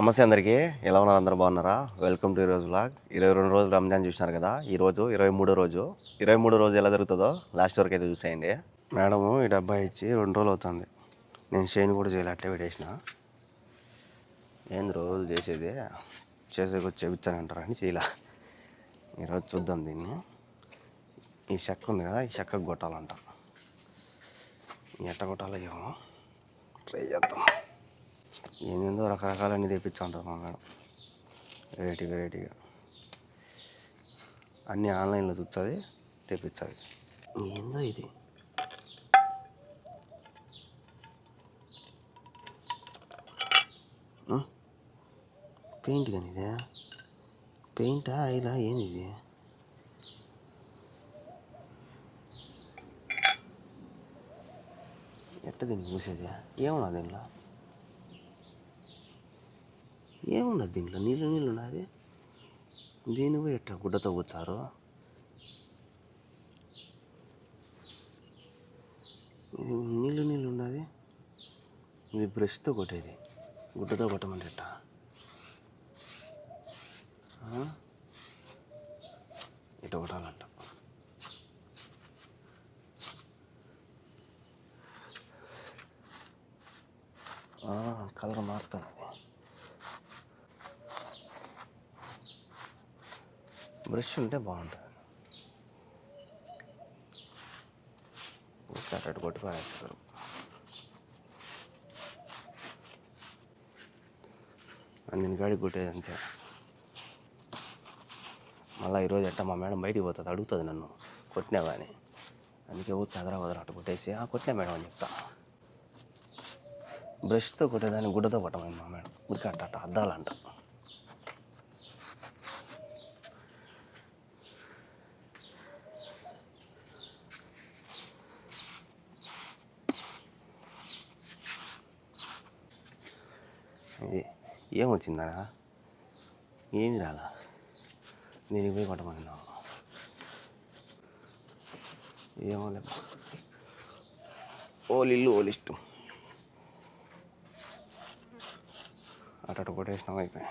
నమస్తే అందరికీ. ఎలా ఉన్నారు? అందరూ బాగున్నారా? వెల్కమ్ టు ఈరోజు వ్లాగ్. 22 రోజులు రంజాన్ చూసినారు కదా, ఈరోజు 23 రోజు. 23 రోజు ఎలా జరుగుతుందో లాస్ట్ వరకు అయితే చూసేయండి. మేడము ఈ డబ్బా ఇచ్చి 2 రోజులు అవుతుంది. నేను షైన్ కూడా చేయలే, అట్టే పెట్టేసిన. ఏంది రోజులు చేసేది, చేసేకొచ్చి చేయించానంటారని చేయలే. ఈరోజు చూద్దాం దీన్ని. ఈ చెక్క ఉంది కదా, ఈ చెక్కకు కొట్టాలంట. ఎట్ట కొట్టాలో ఏమో ట్రై చేద్దాం. ఏందో రకరకాలన్నీ తెప్పించాంటారు మా మేడం, వెరైటీగా అన్నీ ఆన్లైన్లో చూస్తుంది, తెప్పించాలి. ఏందో ఇది, పెయింట్ కానీ ఇదే పెయింటా ఇలా ఏంది ఇది? ఎట్ట దీన్ని మూసేది? ఏమున్నది దీంట్లో నీళ్ళు ఉన్నది. దీన్ని పోయి ఎట్ట గుడ్డతో కూర్చారు? ఇది నీళ్ళు ఉన్నది. ఇది బ్రష్తో కొట్టేది, గుడ్డతో కొట్టమంటే ఎట్ట? ఇట్ట కొట్టాలంట. కలర్ మారుతుంది. బ్రష్ ఉంటే బాగుంటుంది. అటు కొట్టి పారేస్తారు. అందుని కాడికి కొట్టేది అంతే. మళ్ళీ ఈరోజు ఎట్ట మా మేడం బయటికి పోతుంది, అడుగుతుంది నన్ను కొట్టినావా అని. అందుకే ఊరికి వదరా అటు కొట్టేసి కొట్టినా మేడం అని చెప్తా. బ్రష్తో కొట్టేదాన్ని గుడ్డతో కొట్టమని మా మేడం. ఊరికి అట్ట అద్దాలంట. ఇది ఏమొచ్చిందా? ఏమి రాలా. నేను పోయి కొట్టమన్నా. ఏమో లేదు, ఓలిల్లు ఓలిష్టం. అటు కొట్టేసినాం, అయిపోయి.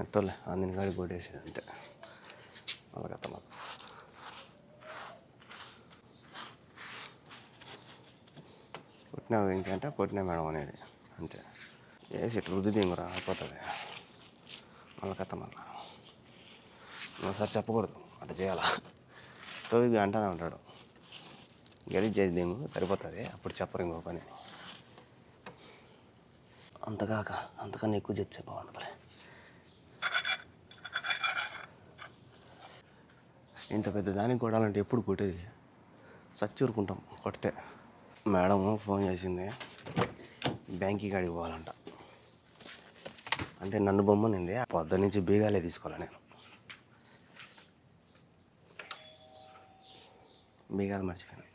ఎట్టలే అందుని కాడికి కొట్టేసేది అంతే. వాళ్ళ కథ మాకు. కొట్టినావు ఏంటంటే కొట్టినా మేడం అనేది అంతే. వేసి ఇట్లా రుద్ది దింగురా అయిపోతుంది. వాళ్ళ కథ మళ్ళా ఒకసారి చెప్పకూడదు, అట్లా చేయాలా. తొలిగి అంటానే ఉంటాడు, గెలిచి చేసి దింగు సరిపోతుంది, అప్పుడు చెప్పరు ఇంకో పని. అంతకన్నా ఎక్కువ చేస్తే బాగుంటుంది. ఇంత పెద్ద దానికి కొట్టాలంటే ఎప్పుడు కొట్టేది, సచ్చూరుకుంటాం కొడితే. మేడం ఫోన్ చేసింది, బ్యాంక్కి కాడికి పోవాలంట. అంటే నన్ను బొమ్మనింది, పొద్దు నుంచి బీగాలే తీసుకోవాలి. నేను బీగాలు మర్చిపోయాను.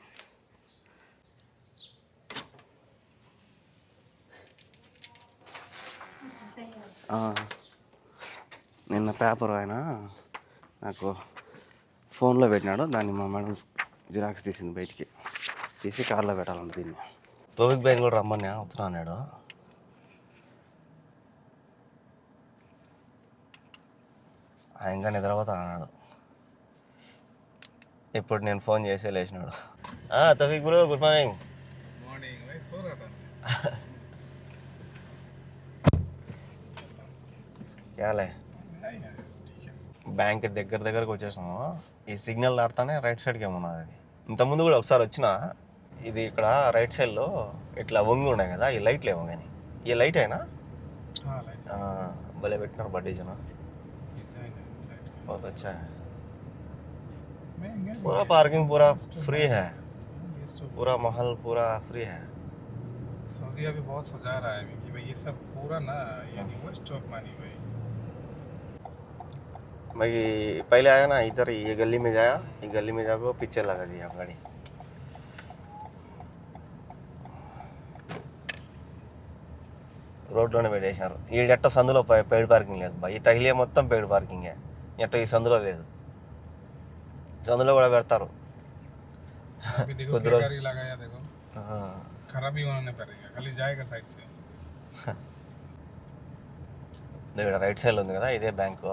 నిన్న పేపర్ ఆయన నాకు ఫోన్లో పెట్టినాడు, దాన్ని మా మేడం జిరాక్స్ తీసింది, బయటికి తీసి కార్లో పెట్టాలంట దీన్ని. తోవిక్ బైన్ కూడా రమ్మని వస్తున్నా అన్నాడు. ఆయనగా నిద్రపోతా అన్నాడు. ఇప్పుడు నేను ఫోన్ చేసే లేచినాడు. తోవిక్ బ్రో, గుడ్ మార్నింగ్. క్యాలే బ్యాంక్ దగ్గరకు వచ్చేసాము. ఈ సిగ్నల్ దాటుతానే రైట్ సైడ్కి ఏమన్నది. అది ఇంతకుముందు కూడా ఒకసారి వచ్చిన, ఇది ఇక్కడ రైట్ సైడ్లో ఇట్లా వంగి ఉన్నాయి కదా, ఈ లైట్లు ఏమో కానీ. ఈ లైట్ అయినా భలే పెట్టినారు, బడ్డీ జన बहुत अच्छा है. पूरा पार्किंग पूरा फ्री है, पूरा महल पूरा फ्री है. सऊदी अभी बहुत सजा रहा है कि भाई ये सब पूरा ना यानी वेस्ट ऑफ मनी भाई. मैं पहले आया ना इधर, ये गली में जाया, ये गली में जाकर पीछे लगा दिया गाड़ी. రోడ్లోనే పెట్టేశారు. ఈ ఎట్ట సందులో పెయిడ్ పార్కింగ్ లేదు బా, ఈ తగిలే మొత్తం పెయిడ్ పార్కింగే. ఎట్ట ఈ సందులో లేదు. సందులో కూడా పెడతారు. अभी देखो क्या गाड़ी लगाया देखो खराब ही होने पड़ेगा खाली जाएगा साइड से ఇక్కడ రైట్ సైడ్ ఉంది కదా ఇదే బ్యాంకు.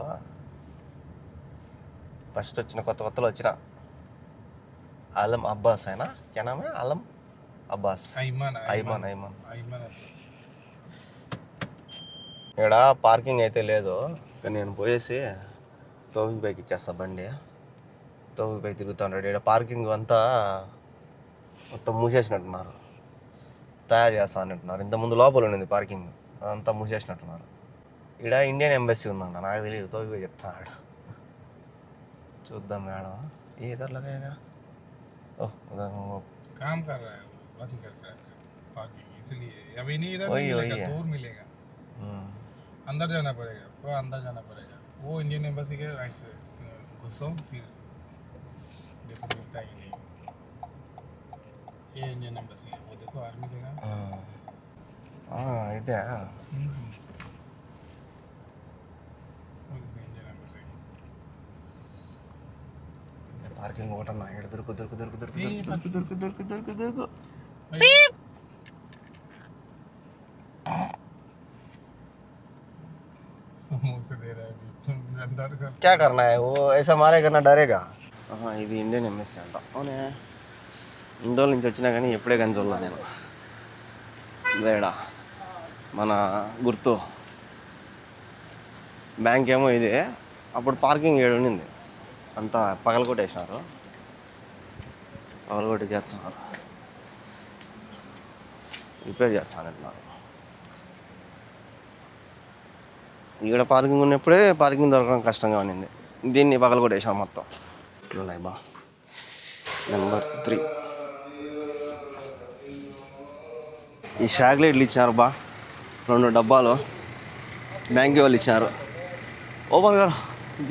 ఫస్ట్ వచ్చిన కొత్తలో వచ్చిన ఆలం అబ్బాస్ అయినా కేనామే ఆలం అబ్బాస్ अईमान ఐమాన్ अब्बास ఇక్కడ పార్కింగ్ అయితే లేదు. కానీ నేను పోయేసి తోవికి పైకి ఇచ్చేస్తా బండి. తోవికి పైకి తిరుగుతూ ఉంటాడు. ఇక్కడ పార్కింగ్ అంతా మొత్తం మూసేసినట్టున్నారు, తయారు చేస్తా అన్నట్టున్నారు. ఇంతకుముందు లోపల ఉండింది పార్కింగ్, అదంతా మూసేసినట్టున్నారు. ఇక్కడ ఇండియన్ ఎంబసీ ఉందంట, నాకు తెలియదు. తోవికి పోయి చెప్తాడు. చూద్దాం మేడం. ఏ ఇधर लगाएगा? ओह उधर वो काम कर रहा है बंद कर रहा है पार्किंग इसलिए अभी नहीं इधर वही मिलेगा है। दूर मिलेगा अंदर जाना पड़ेगा पूरा अंदर जाना पड़ेगा वो इंडियन एम्बेसी के ऐसे घुसो फिर देखो मिलता ही नहीं ये इंडियन एम्बेसी है वो देखो आर्मी देगा ఇదే वो इंडियन एम्बेसी పార్కింగ్ ఒకటన్నా. ఇక్కడ దొరుకు मुंह से दे रहा है अभी अंदर का क्या करना है वो ऐसा मारेगा ना डरेगा. ఇది ఇండియన్ ఎంబసీ అంట. అవునే ఇండోర్ నుంచి వచ్చినా కానీ ఎప్పుడే కానీ చూడలే నేను. ఇదేడా మన గుర్తు బ్యాంక్ ఏమో ఇదే. అప్పుడు పార్కింగ్ ఏడు ఉండింది, అంతా పగలగొట్టేసినారు. పగలగొట్టి చేస్తున్నారు, రిపేర్ చేస్తానంటున్నారు. ఇక్కడ పార్కింగ్ ఉన్నప్పుడే పార్కింగ్ దొరకడం కష్టంగా ఉన్నింది. దీన్ని పగలగొట్టేసాం మొత్తం. ఇట్లున్నాయి బా. నెంబర్ 3 ఈ చాక్లెట్లు ఇచ్చారు బా, 2 డబ్బాలు బ్యాంక్ వాళ్ళు ఇచ్చారు. ఓపెన్ గారు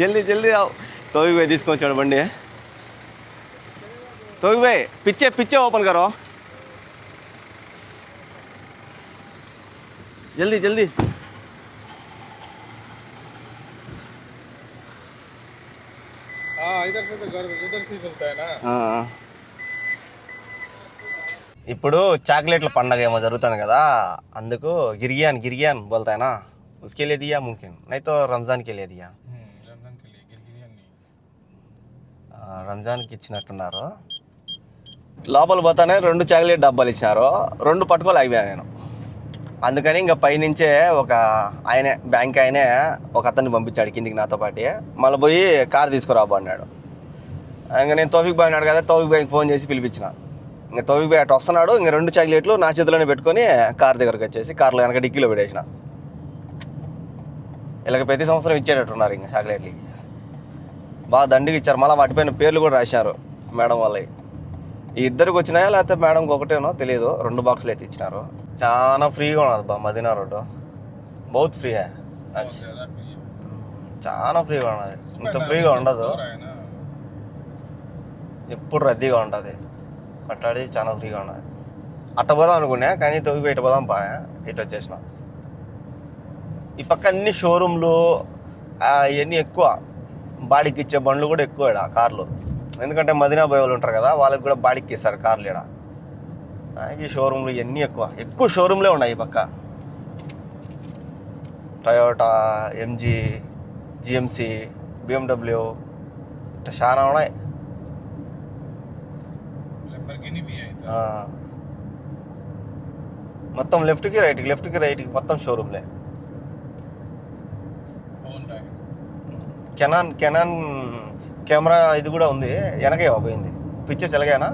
జల్దీ జల్దీ తోవికి పోయి తీసుకొచ్చాడు బండి. తోవికి పోయి పిచ్చే ఓపెన్ గారు జల్దీ జల్దీ. हाँ इधर से तो घर उधर से मिलता है ना ఇప్పుడు చాక్లెట్ల పండగ ఏమో జరుగుతుంది కదా, అందుకు గిరిగియాన్ బోల్తాయినా उसके लिए दिया मुमकिन नहीं तो रमज़ान के लिए दिया. रमजान के लिए गिरगिरियन नहीं రంజాన్కి ఇచ్చినట్టున్నారు. లోపల పోతానే 2 చాక్లెట్ డబ్బాలు ఇచ్చినారు. 2 పట్టుకోలు అయిపోయాను నేను. అందుకని ఇంకా పైనుంచే ఒక ఆయనే బ్యాంక్ ఆయనే ఒక అతన్ని పంపించాడు కిందికి నాతో పాటు. మళ్ళీ పోయి కార్ తీసుకురాబో అన్నాడు. ఇంకా నేను తోఫిక్ బాయ్ అన్నాడు కదా, తోఫిక్ బాయ్కి ఫోన్ చేసి పిలిపించిన. ఇంకా తోఫిక్ బాయ్ అటు వస్తున్నాడు. ఇంకా 2 చాక్లెట్లు నా చేతిలోనే పెట్టుకొని కార్ దగ్గరకు వచ్చేసి కార్లో వెనక డిక్కీలో పెట్టేసిన. ఇలాగ ప్రతి సంవత్సరం ఇచ్చేటట్టున్నారు ఇంకా చాక్లెట్లకి. బాగా దండిగా ఇచ్చారు. మళ్ళీ వాటిపైన పేర్లు కూడా రాశారు మేడం వాళ్ళవి. ఈ ఇద్దరికి వచ్చినాయా లేకపోతే మేడంకి ఒకటేనో తెలియదు. 2 బాక్సులు అయితే ఇచ్చినారు. చాలా ఫ్రీగా ఉన్నది బా మదీనా రోడ్డు. బహుత్ ఫ్రీ హే, बहुत ज्यादा फ्री है చాలా ఫ్రీగా ఉన్నది. ఇంత ఫ్రీగా ఉండదు, हो रहा है ना ఎప్పుడు రద్దీగా ఉంటుంది. పట్టాడి చాలా ఫ్రీగా ఉన్నది. అట్ట పోదాం అనుకున్నా కానీ తొవ్వి ఇటు పోదాం పా ఇటు వచ్చేసిన. ఈ పక్క అన్ని షోరూమ్లు ఇవన్నీ ఎక్కువ, బాడీకి ఇచ్చే బండ్లు కూడా ఎక్కువ ఇక్కడ కార్లు. ఎందుకంటే మదీనా బాయ్ వాళ్ళు ఉంటారు కదా, వాళ్ళకి కూడా బాడీకి ఇస్తారు కార్లు ఇక్కడ. ఈ షోరూమ్లు ఇవన్నీ ఎక్కువ షోరూమ్లే ఉన్నాయి ఈ పక్క. టయోటా, ఎంజీ, జిఎంసి, బిఎండబ్ల్యూ ఇట్లా చాలా ఉన్నాయి. लैम्बोर्गिनी भी है इधर మొత్తం లెఫ్ట్కి రైట్కి మొత్తం షోరూమ్లే. होंडा है కెనాన్ కెమెరా ఇది కూడా ఉంది. వెనకేమో పోయింది. పిచ్చే చలగానా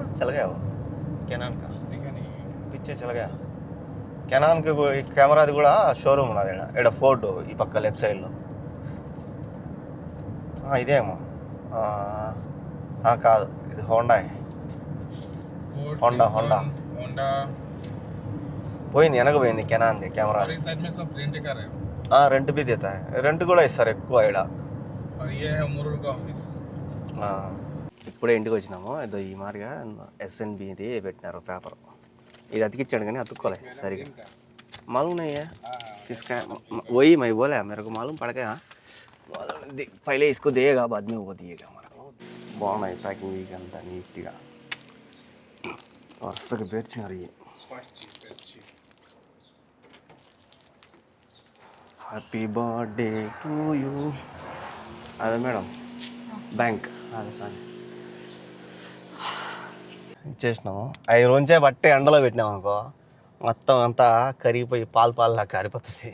కెనాన్ కా देखा नहीं పిచ్చే చలగా. కెనాన్కి కెమెరాది కూడా షోరూమ్ ఉన్నది ఇక్కడ ఫోర్డ్ ఈ పక్క లెఫ్ట్ సైడ్లో. ఇదేమో కాదు, ఇది హోండా होंडा పోయింది, వెనక పోయింది కెనాన్ది కెమెరా. और इस साइड में सब रेंट का है రెంట్ బి దేతా హై. రెంట్ కూడా ఇస్తారు ఎక్కువ ఇక్కడ. और ये है मुरुल का ऑफिस ఇప్పుడే ఇంటికి వచ్చినాము. ఏదో ఈ మాదిరిగా SNBది పెట్టినారు పేపర్. ఇది అతికిచ్చాడు కానీ అతుక్కోలే సరిగా. मालूम नहीं है किसका, वही मैं बोला मेरे को मालूम पड़ गया. पहले इसको देगा बाद में वो दिएगा हमारा. బాగున్నాయి ప్యాకింగ్ వీక్ అంతా నీట్గా వరుసగా పేర్చినారు ఇవి. Happy birthday to you. అదే మేడం బ్యాంక్ అదే కానీ ఇచ్చేసినాము. 5 రోజే బట్టే ఎండలో పెట్టినాము అనుకో మొత్తం అంతా కరిగిపోయి పాలు నాకు కారిపోతుంది.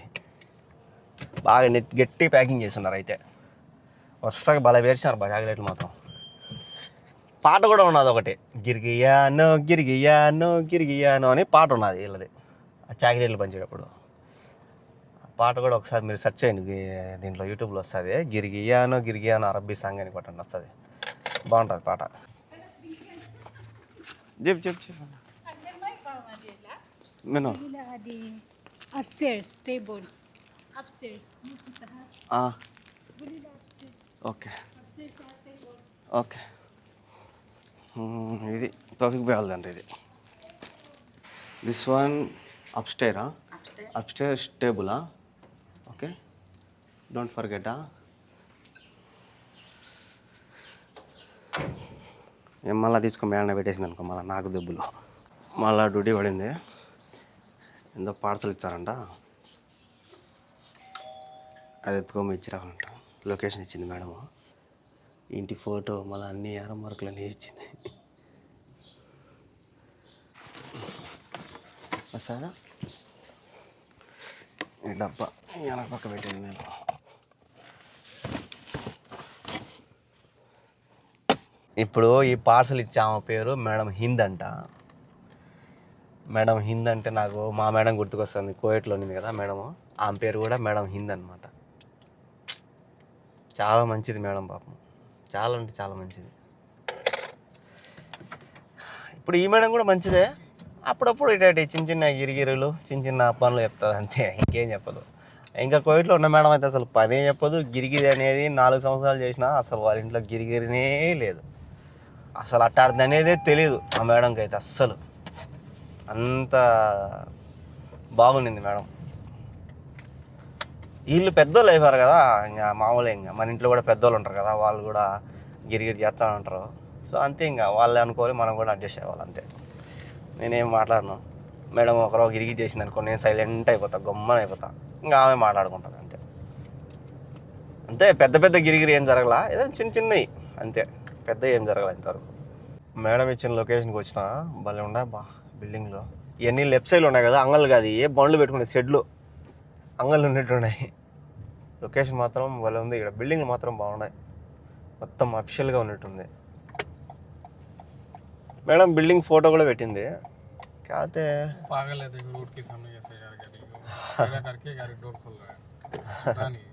బాగా గట్టి ప్యాకింగ్ చేస్తున్నారు అయితే వరుసగా భలే పేర్చినారు బాగా చాక్లెట్లు మాత్రం. పాట కూడా ఉన్నది ఒకటి, గిరిగియానో గిరిగియానో గిరిగియానో అని పాట ఉన్నది వీళ్ళది ఆ చాక్లెట్లు పంచేటప్పుడు. పాట కూడా ఒకసారి మీరు సెర్చ్ చేయండి, దీంట్లో యూట్యూబ్లో వస్తుంది. గిరిగియానో గిరిగియానో అరబ్బీ సాంగ్ అని కొట్టండి, వస్తుంది. బాగుంటుంది పాట. చెప్పు నేను upstairs table upstairs okay okay. ఇది తోఫిక్ బేల్దండి ఇది. దిస్ వన్ అప్స్టేరా అప్స్టేర్ టేబులా ఓకే డోంట్ ఫర్గెట్. మళ్ళీ తీసుకొని మేడ పెట్టేసింది అనుకో మళ్ళీ నాకు దెబ్బలు. మళ్ళీ డ్యూటీ పడింది, ఎంతో పార్సల్ ఇచ్చారంట, అది ఎత్తుకోమి ఇచ్చిరారంట. లొకేషన్ ఇచ్చింది మేడము, ఇంటి ఫోటో మళ్ళీ అన్ని ఎర్ర మార్కులు అన్నీ ఇచ్చింది. వస్తాదా ఈ డబ్బా వెనక పక్క పెట్టింది నేను. ఇప్పుడు ఈ పార్సల్ ఇచ్చే ఆమె పేరు మేడం హింద్ అంట. మేడం హింద్ అంటే నాకు మా మేడం గుర్తుకొస్తుంది, కోయట్లో ఉంది కదా మేడము, ఆమె పేరు కూడా మేడం హింద్ అనమాట. చాలా మంచిది మేడం పాపం, చాలా అంటే చాలా మంచిది. ఇప్పుడు ఈ మేడం కూడా మంచిదే, అప్పుడప్పుడు ఇటు చిన్న చిన్న గిరిగిరులు చిన్న చిన్న పనులు చెప్తుంది అంతే, ఇంకేం చెప్పదు. ఇంకా కోవిడ్లో ఉన్న మేడం అయితే అసలు పనే చెప్పదు. గిరిగిరి అనేది 4 సంవత్సరాలు చేసినా అసలు వాళ్ళ ఇంట్లో గిరిగిరినే లేదు, అసలు అట్టాడిది అనేదే తెలియదు ఆ మేడంకి అయితే. అస్సలు అంత బాగుండింది మేడం. వీళ్ళు పెద్దోళ్ళు అయిపోయారు కదా, ఇంకా మామూలే, ఇంకా మన ఇంట్లో కూడా పెద్దోళ్ళు ఉంటారు కదా, వాళ్ళు కూడా గిరిగిరి చేస్తూ ఉంటారు. సో అంతే, ఇంకా వాళ్ళు అనుకోని మనం కూడా అడ్జస్ట్ అవ్వాలి అంతే. నేనేం మాట్లాడను, మేడం ఒకరో గిరిగిరి చేసింది అనుకో నేను సైలెంట్ అయిపోతా, గమ్మన అయిపోతా, ఇంకా ఆమె మాట్లాడుకుంటుంది అంతే. అంతే, పెద్ద పెద్ద గిరిగిరి ఏం జరగలా, ఏదైనా చిన్న చిన్నవి అంతే, పెద్ద ఏం జరగలేదు ఇంతవరకు. మేడం ఇచ్చిన లొకేషన్కి వచ్చిన భలే ఉండే బా. బిల్డింగ్లో ఇవన్నీ లెఫ్ట్ సైడ్లో ఉన్నాయి కదా, అంగళ్ళు కాదు, ఏ బండ్లు పెట్టుకునే షెడ్లు అంగళ్ళు ఉన్నట్టున్నాయి. లొకేషన్ మాత్రం భలే ఉంది, ఇక్కడ బిల్డింగ్లు మాత్రం బాగున్నాయి, మొత్తం అఫిషియల్గా ఉన్నట్టుంది. మేడం బిల్డింగ్ ఫోటో కూడా పెట్టింది. కాకపోతే पागल है, देखो रोड के सामने ऐसे करके गाड़ी डोर खोल रहा है पता नहीं।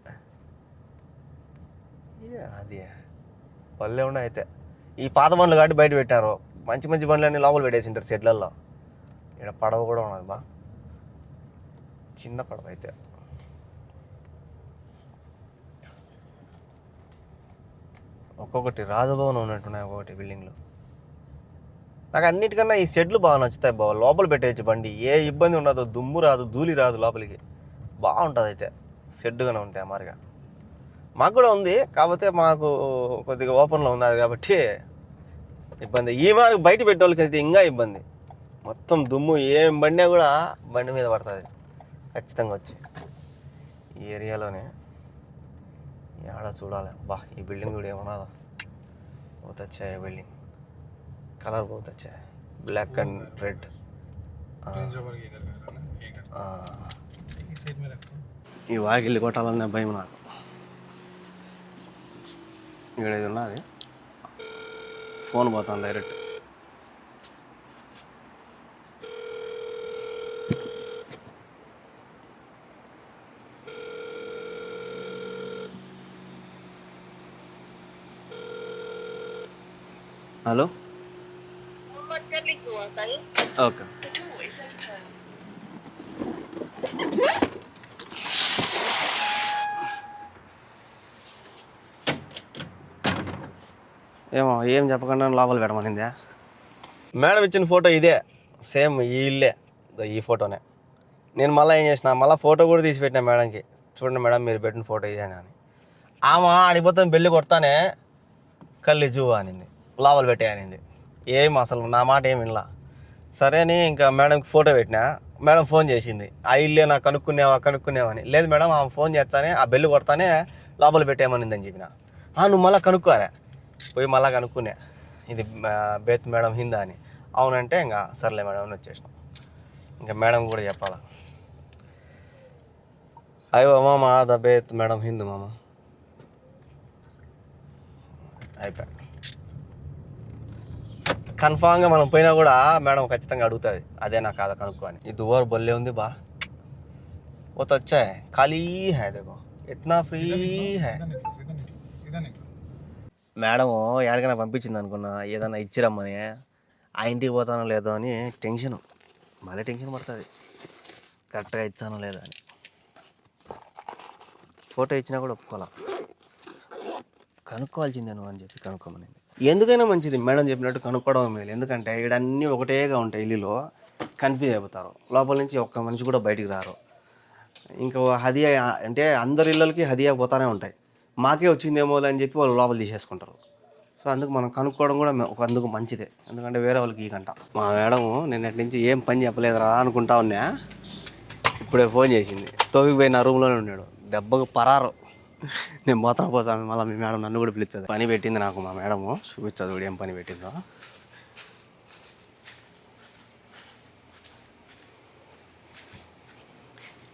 అది భలే ఉన్నాయి అయితే. ఈ పాత బండ్లు కాబట్టి బయట పెట్టారు, మంచి మంచి బండ్లు అన్నీ లోపల పెట్టేసింటారు షెడ్లలో. ఇక్కడ పడవ కూడా ఉన్నది బా, చిన్న పడవ అయితే. ఒక్కొక్కటి రాజభవనం ఉన్నట్టున్నాయి ఒక్కొక్కటి బిల్డింగ్లు. నాకు అన్నిటికన్నా ఈ షెడ్లు బాగా నచ్చుతాయి బావ, లోపల పెట్టేయచ్చు బండి, ఏ ఇబ్బంది ఉండదు, దుమ్ము రాదు ధూళి రాదు లోపలికి, బాగుంటుంది అయితే షెడ్గానే ఉంటాయి అమారిగా. మాకు కూడా ఉంది, కాకపోతే మాకు కొద్దిగా ఓపెన్లో ఉన్నది కాబట్టి ఇబ్బంది. ఈ మార్గం బయట పెట్టేవాళ్ళకి అయితే ఇంకా ఇబ్బంది, మొత్తం దుమ్ము ఏం బండి కూడా బండి మీద పడుతుంది ఖచ్చితంగా వచ్చి. ఈ ఏరియాలోనే ఆడ చూడాలి బా, ఈ బిల్డింగ్ కూడా ఏమన్నదా, बहुत अच्छा है बिल्डिंग, कलर बहुत अच्छा है, ब्लैक एंड रेड। ఈ వాకిలి కొట్టాలనే భయం నాకు. ఇక్కడ ఇది ఉన్నది, ఫోన్ పోతాను డైరెక్ట్. Hello, okay. ఏమో ఏం చెప్పకుండా లోపల పెట్టమనిందా. మేడం ఇచ్చిన ఫోటో ఇదే, సేమ్ ఈ ఇల్లే, ఈ ఫోటోనే. నేను మళ్ళీ ఏం చేసిన, మళ్ళీ ఫోటో కూడా తీసి పెట్టినా మేడంకి, చూడండి మేడం మీరు పెట్టిన ఫోటో ఇదే అని. ఆమె ఆడిపోతాను బెల్లి కొడతానే కళ్ళి జూ అనింది, లోపల పెట్టే అనింది. ఏం అసలు నా మాట ఏమి వినలా. సరే అని ఇంకా మేడంకి ఫోటో పెట్టినా. మేడం ఫోన్ చేసింది, ఆ ఇల్లే నాకు కనుక్కునేవని. లేదు మేడం ఆమె ఫోన్ చేస్తానే ఆ బెల్లు కొడతానే లోపల పెట్టేయమనిందని చెప్పిన. నువ్వు మళ్ళీ కనుక్కోరా. పోయి మళ్ళీ కనుక్కునే, ఇది బేత్ మేడం హిందా అని. అవునంటే ఇంకా సర్లే మేడం అని వచ్చేసినాం. ఇంకా మేడం కూడా చెప్పాలా, అయ్యో మామ ద బేత్ మేడం హిందూ మామ. అయిపోయా. కన్ఫామ్గా మనం పోయినా కూడా మేడం ఖచ్చితంగా అడుగుతుంది అదేనా కాదా కనుక్కో అని. ఈ దువారు బొల్లే ఉంది బా, वो तो अच्छा है, खाली है देखो, इतना फ्री है. మేడం ఎక్కడికైనా పంపించింది అనుకున్నా, ఏదైనా ఇచ్చిరమ్మని. ఆ ఇంటికి పోతానో లేదో అని టెన్షన్, మళ్ళీ టెన్షన్ పడుతుంది కరెక్ట్గా ఇచ్చానో లేదో అని. ఫోటో ఇచ్చినా కూడా ఒప్పుకోవాలా, కనుక్కోవాల్సిందే నువ్వు అని చెప్పి కనుక్కోమని. ఎందుకైనా మంచిది మేడం చెప్పినట్టు కనుక్కోవడం మేలు. ఎందుకంటే ఇక్కడ అన్నీ ఒకటేగా ఉంటాయి, ఇల్లులో కన్ఫ్యూజ్ అయిపోతారు, లోపల నుంచి ఒక్క మనిషి కూడా బయటికి రారు. ఇంకా హదియా అంటే అందరి ఇళ్ళకి హదియా పోతానే ఉంటాయి, మాకే వచ్చిందేమో అని చెప్పి వాళ్ళు లోపల తీసేసుకుంటారు. సో అందుకు మనం కనుక్కోవడం కూడా అందుకు మంచిదే, ఎందుకంటే వేరే వాళ్ళకి ఈ గంట. మా మేడం నిన్నటి నుంచి ఏం పని చెప్పలేదురా అనుకుంటా ఉన్నా, ఇప్పుడే ఫోన్ చేసింది. తోవికి నా రూమ్లోనే ఉన్నాడు, దెబ్బకు పరారు. నేను పోతాను మళ్ళీ మీ మేడం నన్ను కూడా పిలుస్తుంది. పని పెట్టింది నాకు మా మేడము, చూపించదు కూడా ఏం పని పెట్టిందో.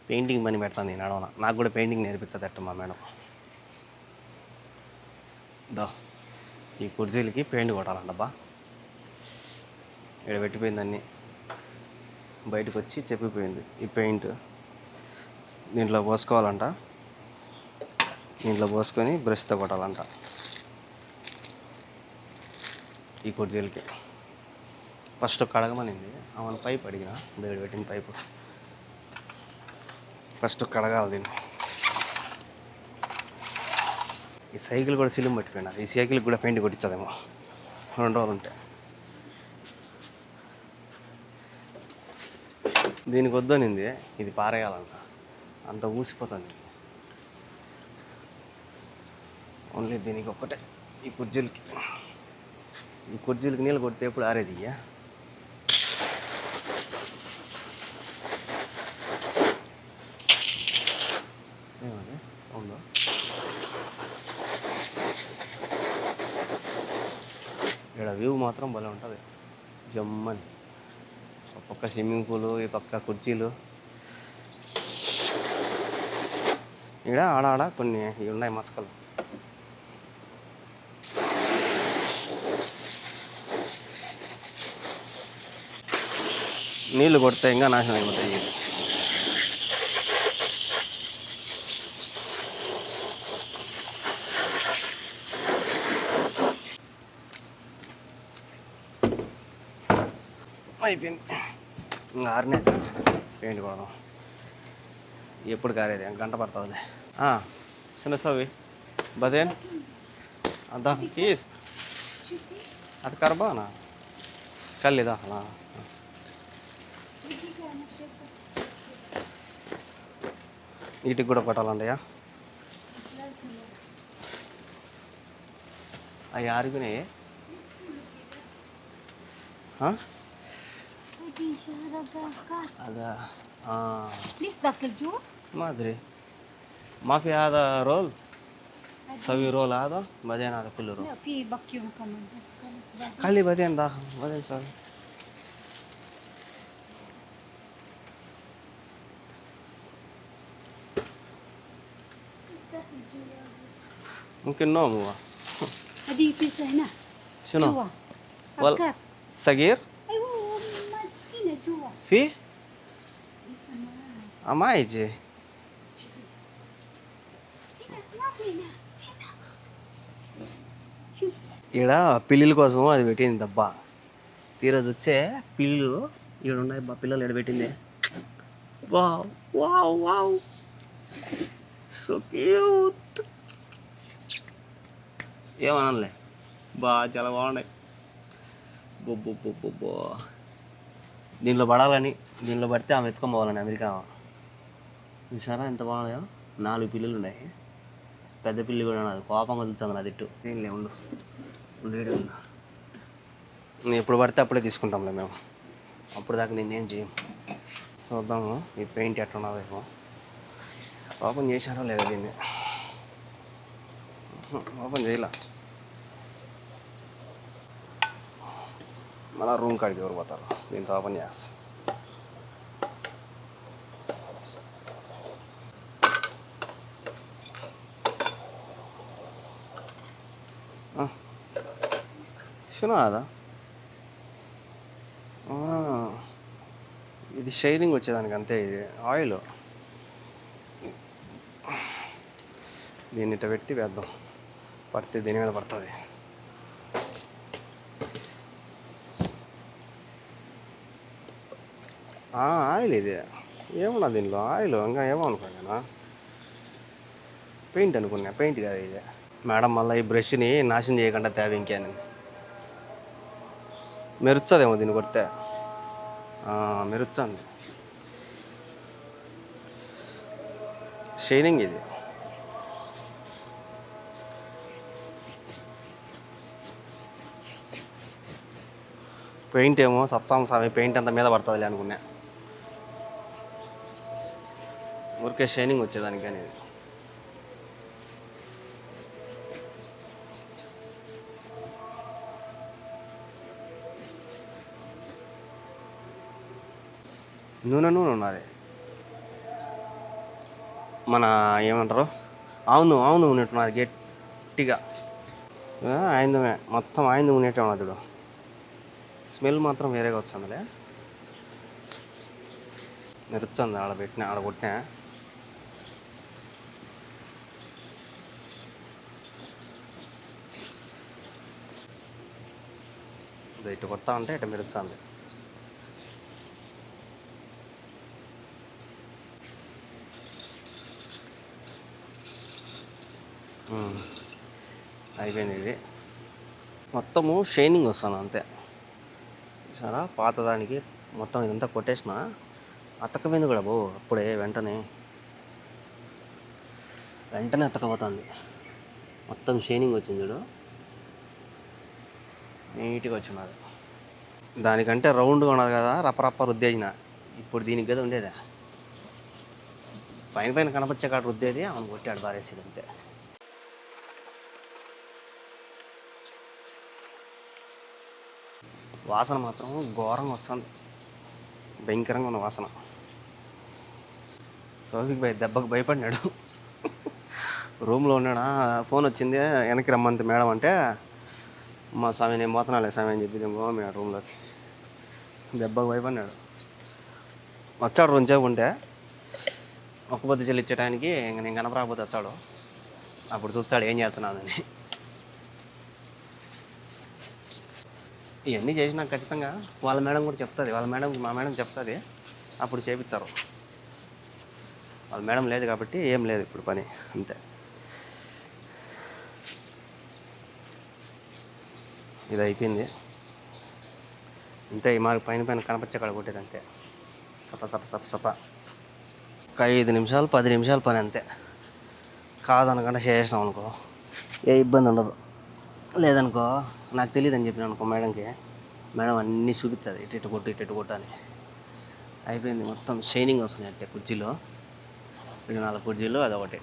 పెయింటింగ్ పని పెడతాను నేను నడవన, నాకు కూడా పెయింటింగ్ నేర్పించదు అట్ట మా మేడం. దా ఈ కుర్చీలకి పెయింట్ కొట్టాలంటబ్బా, ఇక్కడ పెట్టిపోయిందన్నీ బయటకు వచ్చి చెప్పిపోయింది. ఈ పెయింట్ దీంట్లో పోసుకోవాలంట, దీంట్లో పోసుకొని బ్రష్తో కొట్టాలంట ఈ కుర్చీలకి. ఫస్ట్ కడగమనింది ఆమెను, పైప్ అడిగిన, దగ్గర పెట్టిన పైపు ఫస్ట్ కడగాలి దీన్ని. ఈ సైకిల్ కూడా సిలిం పట్టిపోయినా, ఈ సైకిల్కి కూడా పెయింట్ కొట్టించదేమో 2 రోజులు ఉంటే. దీనికి వద్దనింది, ఇది పారేయాలంట, అంత ఊసిపోతుంది. ఓన్లీ దీనికి ఒక్కటే, ఈ కుర్చీలకి నీళ్ళు కొడితే ఎప్పుడు ఆరేది. ఏమది ఉందో ఇక్కడ వ్యూ మాత్రం భలే ఉంటుంది, జమ్మని. ఒక పక్క స్విమ్మింగ్ పూలు, ఈ పక్క కుర్చీలు. ఇక్కడ ఆడ కొన్ని ఇవి ఉన్నాయి మస్కలు. నీళ్ళు కొడితే ఇంకా నాశనం అయిపోతాయి. అయిపోయింది ఇంకా ఆరినే పెయింట్ కొడదాం. ఎప్పుడు కారేది, గంట పడుతుంది. చిన్న సవి బదేన్ అదా కీస్ అది కరబానా కల్లిదా. వీటికి కూడా కొట్టాలంటయా, అవి ఆరిపోయినాయి. అదా ما ادري ما في هذا رول سوي رول هذا بعدين هذا كله رول. لا في باكيوم كمان بس خلاص خلي بعدين داخل بعدين سوي. ممكن نوم هو. هذه بيتزا هنا شنو؟ جوا وال الكاس. صغير ايوه هنا جوا في ما يجي ఇక్కడ పిల్లల కోసం అది పెట్టింది దబ్బా. తీరోజు వచ్చే పిల్లు ఇక్కడ ఉన్నాయి బా, పిల్లలు ఇక్కడ పెట్టింది. Wow wow wow so cute. ఏమనలే బా, చాలా బాగున్నాయి. బొబ్బొబ్బొబ్బొబ్బో దీనిలో పడాలని, దీనిలో పడితే ఆమె ఎత్తుకొని పోవాలని అమెరికా. చూసారా ఎంత బాగున్నాయో, 4 పిల్లలు ఉన్నాయి. పెద్ద పిల్లి కూడా ఉన్నది, కోపంగా చూస్తుంది నా తిట్టు. దీనిలో ఉండు లేడు ఎప్పుడు పడితే అప్పుడే తీసుకుంటాంలే మేము, అప్పుడు దాకా నేనేం చేయం. చూద్దాము ఈ పెయింట్ ఎట్లా ఉన్నదేమో. ఓపెన్ చేశారో లేదా దీన్ని? ఓపెన్ చేయలే. మళ్ళీ రూమ్ కాడికి ఎవరు పోతారు? దీంతో ఓపెన్ చేస్తా. శునాదా ఇది షైనింగ్ వచ్చేదానికి అంతే. ఇది ఆయిల్. దీన్ని ఇట్ట పెట్టి వేద్దాం, పడితే దీని మీద పడుతుంది. ఆయిల్ ఇది ఏమన్నా దీనిలో ఆయిల్ ఇంకా ఏమో అనుకున్నా, పెయింట్ అనుకున్నా. పెయింట్ కాదు ఇది. మేడం మళ్ళీ ఈ బ్రష్ని నాశనం చేయకుండా తేవ ఇంకేని మెరుస్తుందేమో దీన్ని కొడితే. మెరుస్తుంది. షైనింగ్ ఇది. పెయింట్ ఏమో సత్సాంగ స్వామి పెయింట్ అంతా మీద పడుతుంది అనుకున్నా. ఊరికే షైనింగ్ వచ్చేదానికి కానీ నూనె ఉన్నది. మన ఏమంటారు, అవును అవును ఉన్నట్టున్నది గట్టిగా. ఆయిందమే మొత్తం ఆయింది ఉన్నట్టే ఉన్నది చూడు. స్మెల్ మాత్రం వేరేగా వచ్చిందిలే. మెరుస్తుంది. ఆడ పెట్టినా, ఆడ కొట్టినా. ఇటు కొడతా ఉంటే ఇటు మెరుస్తుంది. అయిపోయింది. ఇది మొత్తము షైనింగ్ వస్తుంది అంతే. సరే పాతదానికి మొత్తం ఇదంతా కొట్టేసిన, అతకపోయింది కూడా బో అప్పుడే వెంటనే అతకపోతుంది. మొత్తం షైనింగ్ వచ్చింది చూడు, నీట్గా వచ్చినది. దానికంటే రౌండ్గా ఉన్నది కదా, రప్పరప్ప రుద్దేసిన. ఇప్పుడు దీనికి కదా ఉండేదా, పైన పైన కనపచ్చే కాడ రుద్దేది. అవును కొట్టాడు బారేసేది అంతే. వాసన మాత్రం ఘోరంగా వస్తుంది, భయంకరంగా ఉన్న వాసన. తోఫిక్ భయ్ దెబ్బకు భయపడినాడు. రూమ్లో ఉన్నాడా, ఫోన్ వచ్చింది వెనక్కి రమ్మంది మేడం అంటే, మా స్వామి నేను పోతున్నాలే స్వామి అని చెప్పి మేము రూమ్లోకి. దెబ్బకు భయపడినాడు. వచ్చాడు రెండుసేపు ఉంటే, ఒక పొద్దు చెల్లించడానికి ఇంక నేను కనపరాకపోతే వచ్చాడు. అప్పుడు చూస్తాడు ఏం చేస్తున్నానని. ఇవన్నీ చేసినాక ఖచ్చితంగా వాళ్ళ మేడం కూడా చెప్తుంది. మా మేడం చెప్తుంది, అప్పుడు చేపిస్తారు. వాళ్ళ మేడం లేదు కాబట్టి ఏం లేదు ఇప్పుడు పని అంతే. ఇది అయిపోయింది అంతే. మా పైన కనపచ్చే కాడ కొట్టేది అంతే. సప ఒక 5 నిమిషాలు 10 నిమిషాలు పని అంతే. కాదనకుండా చేసినాం అనుకో ఏ ఇబ్బంది ఉండదు. లేదనుకో నాకు తెలియదు అని చెప్పిన అనుకో మేడంకి, మేడం అన్నీ చూపించదు ఇటు కొట్టు అని. అయిపోయింది. మొత్తం షైనింగ్ వస్తున్నాయి అంటే కుర్చీలో. 4 కుర్చీలు అదొకటి.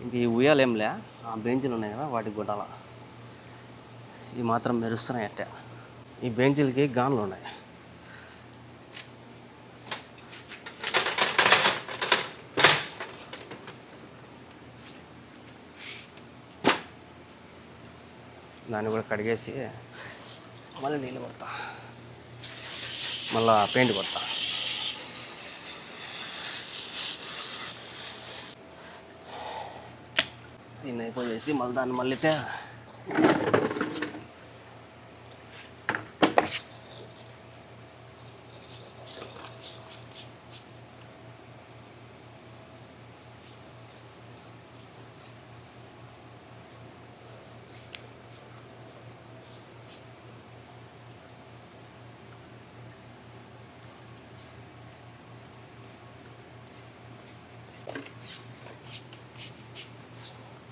ఇంక ఈ ఉయ్యాలేంలే, ఆ బెంచీలు ఉన్నాయి కదా వాటికి కొట్టాల. ఇవి మాత్రం మెరుస్తున్నాయి అట్టే. ఈ బెంచీలకి గాన్లు ఉన్నాయి. దాన్ని కూడా కడిగేసి మళ్ళీ నీళ్ళు కొడతా, మళ్ళీ పెయింట్ కొడతా. దీన్ని అయిపోయేసి మళ్ళీ దాన్ని మళ్ళీతే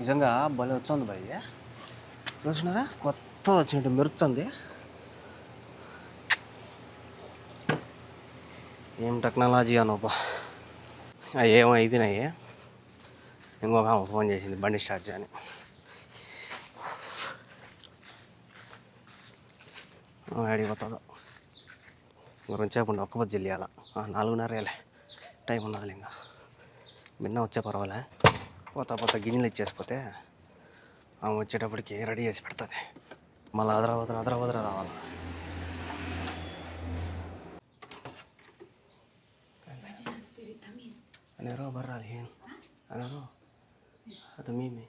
నిజంగా భలే వచ్చింది భయ్. చూసినారా కొత్త వచ్చినట్టు మెరుస్తుంది. ఏం టెక్నాలజీ అనోపా. ఏమో అయిపోయినాయి. ఇంకొక ఆమె ఫోన్ చేసింది బండి స్టార్ట్ చేయని. అడిగిపోతుందో గురించి చెప్పండి. ఒక్క బజ్జి వెళ్ళాల 4:30 టైం ఉన్నది. ఇంకా నిన్న వచ్చే పర్వాలే. పోతా గిన్నెలు ఇచ్చేసిపోతే ఆమె వచ్చేటప్పటికి రెడీ చేసి పెడుతుంది. మళ్ళీ అదరా రావాలి. అనేరో బర్రాలి అనేరో అది మేమే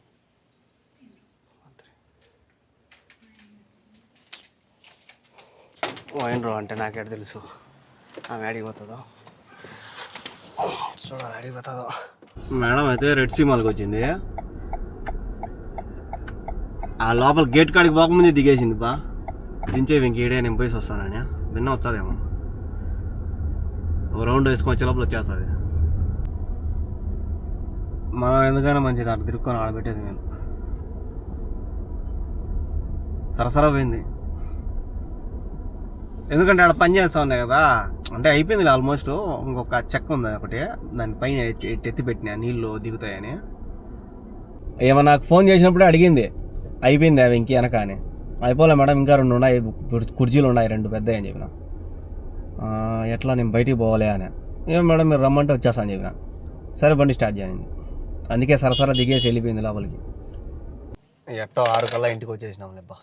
పోయినరు అంటే నాకేట తెలుసు. ఆమె అడిగిపోతుందో చూడాలి. అడిగిపోతుందో. మేడం అయితే రెడ్ సీ మాల్కి వచ్చింది. ఆ లోపల గేట్ కాడికి పోకముందే దిగేసింది. దించేవి ఇంకేడే నేను పోయి వస్తానని. విన్న వచ్చేదేమో ఓ రౌండ్ వేసుకొని వచ్చే లోపల వచ్చేస్తుంది. మనం ఎందుకైనా మంచిది అటు తిరుక్కొని ఆడబెట్టేది. నేను సరసరా పోయింది. ఎందుకంటే ఆడ పని చేస్తా ఉన్నాయి కదా. అంటే అయిపోయింది ఆల్మోస్ట్. ఇంకొక చెక్క ఉంది ఒకటి, దాని పైన ఎత్తి పెట్టినా నీళ్ళు దిగుతాయని. ఏమో నాకు ఫోన్ చేసినప్పుడే అడిగింది అయిపోయింది అవి ఇంక వెనక అని. అయిపోలే మేడం ఇంకా 2 ఉన్నాయి, కుర్చీలు ఉన్నాయి 2 పెద్దవి అని చెప్పిన. ఎట్లా నేను బయటికి పోవాలి అని. ఏం మేడం మీరు రమ్మంటే వచ్చేస్తా అని చెప్పిన. సరే బండి స్టార్ట్ చేయండి. అందుకే సరసరా దిగేసి వెళ్ళిపోయింది లోపలికి. ఎట్టో 6 కల్లా ఇంటికి వచ్చేసినాం లేబ్బా.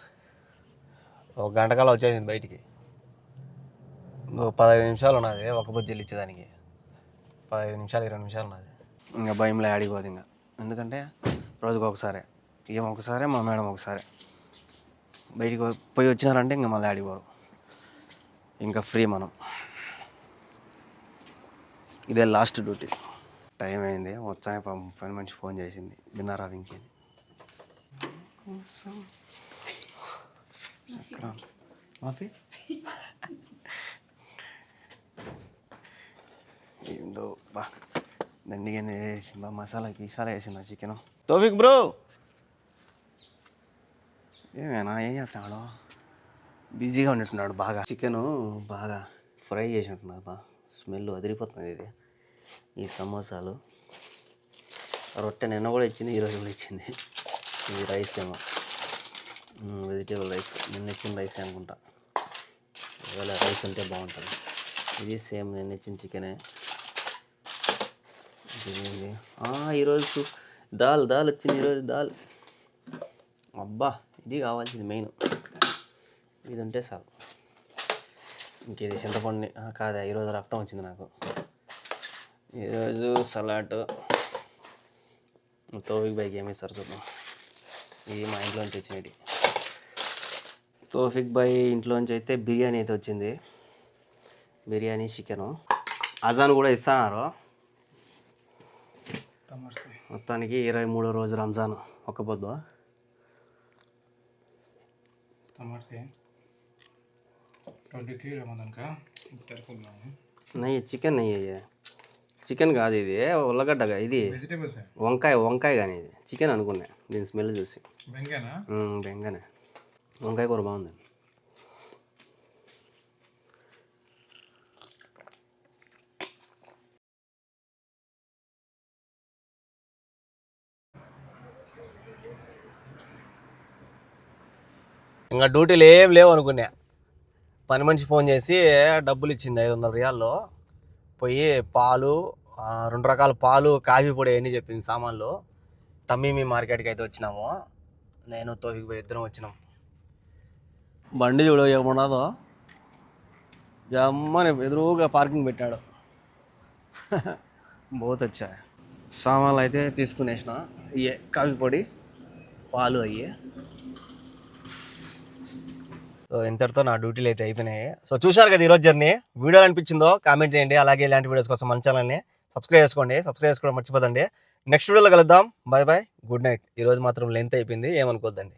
1 గంట కల్లా వచ్చేసింది బయటికి. ఇంకో 15 నిమిషాలు ఉన్నది ఒక బుజ్జిలు ఇచ్చేదానికి. 15 నిమిషాలు 20 నిమిషాలు ఉన్నది. ఇంకా భయంలో ఆడిపోదు. ఇంకా ఎందుకంటే రోజుకి ఒకసారి ఒకసారి మా మేడం ఒకసారి బయటికి పోయి వచ్చినారంటే ఇంకా మళ్ళీ ఆడిపోరు. ఇంకా ఫ్రీ మనం. ఇదే లాస్ట్ డ్యూటీ. టైం అయింది. వచ్చానే పని మనిషి ఫోన్ చేసింది విన్నారా వెంకీ అని. మాఫీ ఏందో దండిగా వేసి మసాలా వేసిందా చికెన్. తోఫిక్ బ్రో ఏమేనా ఏం చేస్తాడు? బిజీగా ఉన్నట్టున్నాడు బాగా. చికెను బాగా ఫ్రై చేసినట్టున్నాడు. స్మెల్ అదిరిపోతుంది. ఈ సమోసాలు రొట్టె నిన్న కూడా ఇచ్చింది, ఈరోజు కూడా ఇచ్చింది. ఇది రైస్ ఏమో వెజిటేబుల్ రైస్. నిన్న ఇచ్చిన రైస్ అనుకుంటా. ఇవాళ రైస్ ఉంటే బాగుంటుంది. ఇది సేమ్ నిన్న ఇచ్చిన చికెనే. ఈరోజు దాల్ వచ్చింది. ఈరోజు దాల్. అబ్బా ఇది కావాల్సింది మెయిన్. ఇది ఉంటే చాలు. ఇంకేది చింతపండు కాదా. ఈరోజు రక్తం వచ్చింది నాకు. ఈరోజు సలాడ్. తోఫిక్ బైక్ ఏమి ఇస్తారు చూద్దాం. ఇది మా ఇంట్లోంచి వచ్చినవి. తోఫిక్ బాయ్ ఇంట్లోంచి అయితే బిర్యానీ అయితే వచ్చింది. బిర్యానీ చికెను. అజాన్ కూడా ఇస్తున్నారు. మొత్తానికి 23వ రోజు రంజాన్. ఒక్క పొద్దు. నెయ్యి చికెన్ నెయ్యి. చికెన్ కాదు ఇది, ఉల్లగడ్డగా. ఇది వంకాయ కానీ ఇది చికెన్ అనుకున్నా దీని స్మెల్ చూసి. బెంగనే. వంకాయ కూర బాగుంది. ఇంకా డ్యూటీలు ఏం లేవు అనుకున్నా. పని మనిషి ఫోన్ చేసి డబ్బులు ఇచ్చింది 500 రియాల్లో. పోయి పాలు 2 రకాల పాలు, కాఫీ పొడి అన్నీ చెప్పింది సామాన్లు. తమ్మీమి మార్కెట్కి అయితే వచ్చినాము. నేను తోఫిక్ బాయ్ ఇద్దరం వచ్చినాం. బండి చూడ ఏమున్నదో జమ్మని ఎదురుగా పార్కింగ్ పెట్టాడు. బోత్ వచ్చా. సామాన్లు అయితే తీసుకునేసిన. ఇవే కాఫీ పొడి, పాలు అయ్యి. సో ఇంతటితో నా డ్యూటీలు అయితే అయిపోయినాయి. సో చూశారు కదా ఈరోజు జర్నీ. వీడియో అనిపించిందో కామెంట్ చేయండి. అలాగే ఇలాంటి వీడియోస్ కోసం మన ఛానల్ని సబ్స్క్రైబ్ చేసుకోవడం మర్చిపోదండి. నెక్స్ట్ వీడియోలో కలుద్దాం. Bye good night. ఈరోజు మాత్రం లెంత్ అయిపోయింది, ఏమనుకోద్దండి.